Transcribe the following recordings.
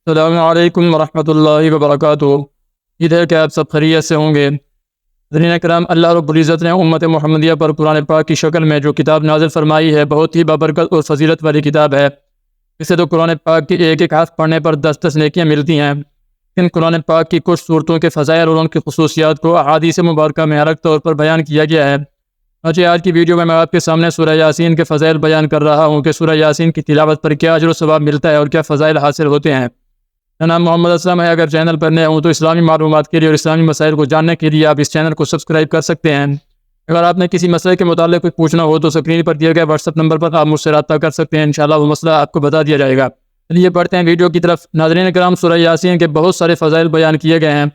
السلام علیکم ورحمۃ اللہ وبرکاتہ۔ امید ہے کہ آپ سب خیریت سے ہوں گے۔ حضرین اکرام، اللہ رب العزت نے امت محمدیہ پر قرآن پاک کی شکل میں جو کتاب نازل فرمائی ہے، بہت ہی بابرکت اور فضیلت والی کتاب ہے۔ اسے تو قرآن پاک کی ایک ایک حرف پڑھنے پر 10 نیکیاں ملتی ہیں۔ ان قرآن پاک کی کچھ صورتوں کے فضائل اور ان کی خصوصیات کو احادیث مبارکہ میں الگ طور پر بیان کیا گیا ہے۔ آج کی ویڈیو میں آپ کے سامنے سورہ یاسین کے فضائل بیان کر رہا ہوں کہ سورہ یاسین کی تلاوت پر کیا اجر و ثواب ملتا ہے اور کیا فضائل حاصل ہوتے ہیں۔ میرا نام محمد اسلم ہے۔ اگر چینل پر نئے ہوں تو اسلامی معلومات کے لیے اور اسلامی مسائل کو جاننے کے لیے آپ اس چینل کو سبسکرائب کر سکتے ہیں۔ اگر آپ نے کسی مسئلے کے متعلق کچھ پوچھنا ہو تو اسکرین پر دیے گئے واٹس ایپ نمبر پر آپ مجھ سے رابطہ کر سکتے ہیں۔ انشاءاللہ وہ مسئلہ آپ کو بتا دیا جائے گا۔ چلیے پڑھتے ہیں ویڈیو کی طرف۔ ناظرین کرام، سورہ یاسین کے بہت سارے فضائل بیان کیے گئے ہیں۔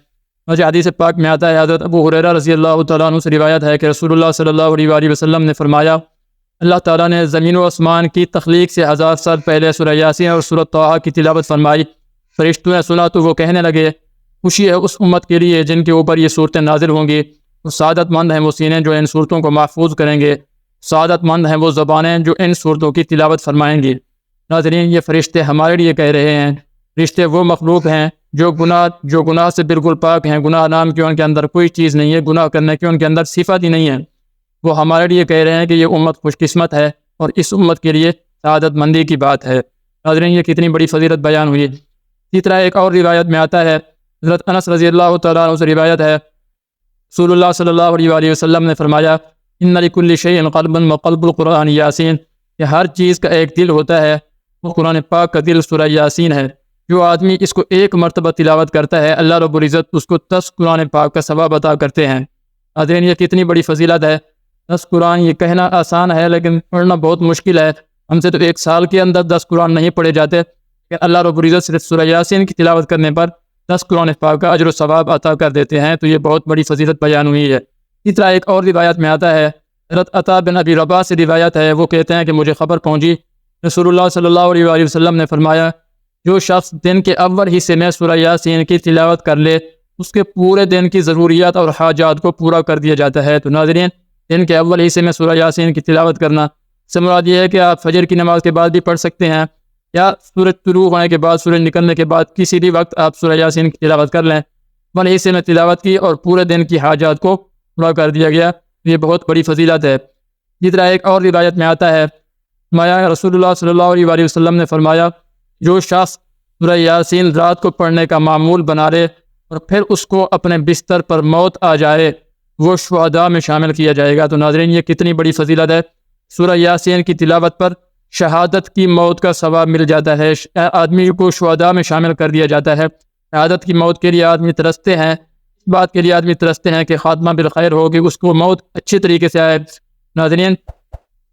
مجھے حدیث پاک میں آتا ہے، حضرت ابو ہریرہ رضی اللہ تعالیٰ عنہ سے روایت ہے کہ رسول اللہ صلی اللہ علیہ وآلہ وسلم نے فرمایا، اللہ تعالیٰ نے زمین و آسمان کی تخلیق سے 1000 سال پہلے سورہ یاسین اور سورہ طٰہٰ کی تلاوت فرمائی۔ فرشتوں نے سنا تو وہ کہنے لگے، خوشی ہے اس امت کے لیے جن کے اوپر یہ صورتیں نازل ہوں گی۔ وہ سعادت مند ہیں وہ سینے جو ان صورتوں کو محفوظ کریں گے، سعادت مند ہیں وہ زبانیں جو ان صورتوں کی تلاوت فرمائیں گی۔ ناظرین، یہ فرشتے ہمارے لیے کہہ رہے ہیں۔ فرشتے وہ مخلوق ہیں جو گناہ سے بالکل پاک ہیں۔ گناہ نام کی ان کے اندر کوئی چیز نہیں ہے، گناہ کرنے کی ان کے اندر صفت ہی نہیں ہے۔ وہ ہمارے لیے کہہ رہے ہیں کہ یہ امت خوش قسمت ہے اور اس امت کے لیے سعادت مندی کی بات ہے۔ ناظرین، یہ کتنی بڑی فضیلت بیان ہوئی۔ اسی طرح ایک اور روایت میں آتا ہے، حضرت انس رضی اللہ تعالیٰ عنہ سے روایت ہے، رسول اللہ صلی اللہ علیہ وآلہ وسلم نے فرمایا، ان لکل شیء قلبا وقلب القرآن یاسین، کہ ہر چیز کا ایک دل ہوتا ہے، وہ قرآن پاک کا دل سورہ یاسین ہے۔ جو آدمی اس کو ایک مرتبہ تلاوت کرتا ہے، اللہ رب العزت اس کو 10 قرآن پاک کا ثواب عطا کرتے ہیں۔ ناظرین، یہ کتنی بڑی فضیلت ہے۔ 10 قرآن، یہ کہنا آسان ہے لیکن پڑھنا بہت مشکل ہے۔ ہم سے تو ایک سال کے اندر 10 قرآن نہیں پڑھے جاتے کہ اللہ رب العزت صرف سورہ یاسین کی تلاوت کرنے پر 10 قرآن پاک کا اجر و ثواب عطا کر دیتے ہیں۔ تو یہ بہت بڑی فضیلت بیان ہوئی ہے۔ اسی طرح ایک اور روایت میں آتا ہے، حضرت عطا بن ابی رباح سے روایت ہے، وہ کہتے ہیں کہ مجھے خبر پہنچی، رسول اللہ صلی اللہ علیہ وآلہ وسلم نے فرمایا، جو شخص دن کے اول حصے میں سورہ یاسین کی تلاوت کر لے، اس کے پورے دن کی ضروریات اور حاجات کو پورا کر دیا جاتا ہے۔ تو ناظرین، دن کے اول حصے میں سورہ یاسین کی تلاوت کرنا سے مراد یہ ہے کہ آپ فجر کی نماز کے بعد بھی پڑھ سکتے ہیں، یا سورج طلوع ہونے کے بعد، سورج نکلنے کے بعد کسی بھی وقت آپ سورہ یاسین کی تلاوت کر لیں۔ اول حصے میں تلاوت کی اور پورے دن کی حاجات کو پورا کر دیا گیا، یہ بہت بڑی فضیلت ہے۔ اسی طرح ایک اور روایت میں آتا ہے، رسول اللہ صلی اللہ علیہ وآلہ وسلم نے فرمایا، جو شخص سورہ یاسین رات کو پڑھنے کا معمول بنا لے اور پھر اس کو اپنے بستر پر موت آ جائے، وہ شہداء میں شامل کیا جائے گا۔ تو ناظرین، یہ کتنی بڑی فضیلت ہے۔ سورہ یاسین کی تلاوت پر شہادت کی موت کا ثواب مل جاتا ہے، آدمی کو شہداء میں شامل کر دیا جاتا ہے۔ شہادت کی موت کے لیے آدمی ترستے ہیں، اس بات کے لیے آدمی ترستے ہیں کہ خاتمہ بالخیر ہو، کہ اس کو موت اچھی طریقے سے آئے۔ ناظرین،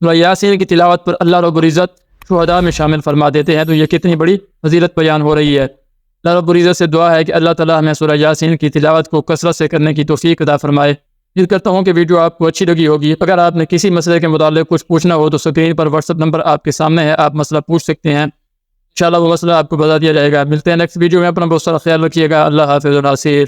سورہ یاسین کی تلاوت پر اللہ رب العزت شہداء میں شامل فرما دیتے ہیں۔ تو یہ کتنی بڑی فضیلت بیان ہو رہی ہے۔ اللہ رب العزت سے دعا ہے کہ اللہ تعالیٰ ہمیں سورہ یاسین کی تلاوت کو کثرت سے کرنے کی توفیق عطا فرمائے۔ امید کرتا ہوں کہ ویڈیو آپ کو اچھی لگی ہوگی۔ اگر آپ نے کسی مسئلے کے متعلق کچھ پوچھنا ہو تو اسکرین پر واٹس ایپ نمبر آپ کے سامنے ہے، آپ مسئلہ پوچھ سکتے ہیں۔ انشاءاللہ وہ مسئلہ آپ کو بتا دیا جائے گا۔ ملتے ہیں نیکسٹ ویڈیو میں۔ اپنا بہت سارا خیال رکھیے گا۔ اللہ حافظ و ناصر۔